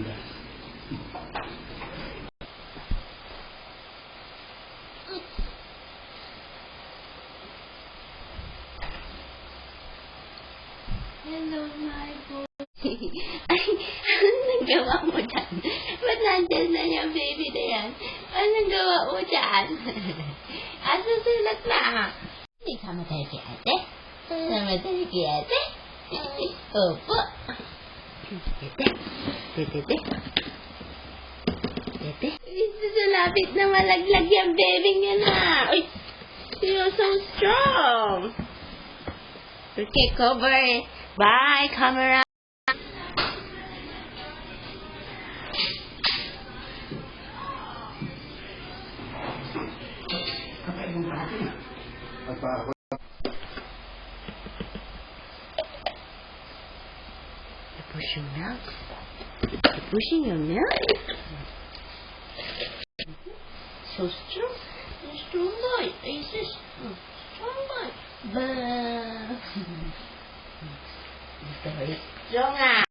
Hello, my boy. Ay, anong nagawa mo dyan? Ba't nandyan na yung baby na yan? Anong gawa mo dyan? Susulat na. Hindi sama tayo kay ate? Sama tayo kay ate? Opo. Tete. Tete. Tete. Susulapit na malaglag yung baby niya na. Uy, you're so strong. Okay, cover. Bye, camera. You're pushing milk. You're pushing your milk. So strong. So strong boy. Are you so strong boy? Bah. Strong ah.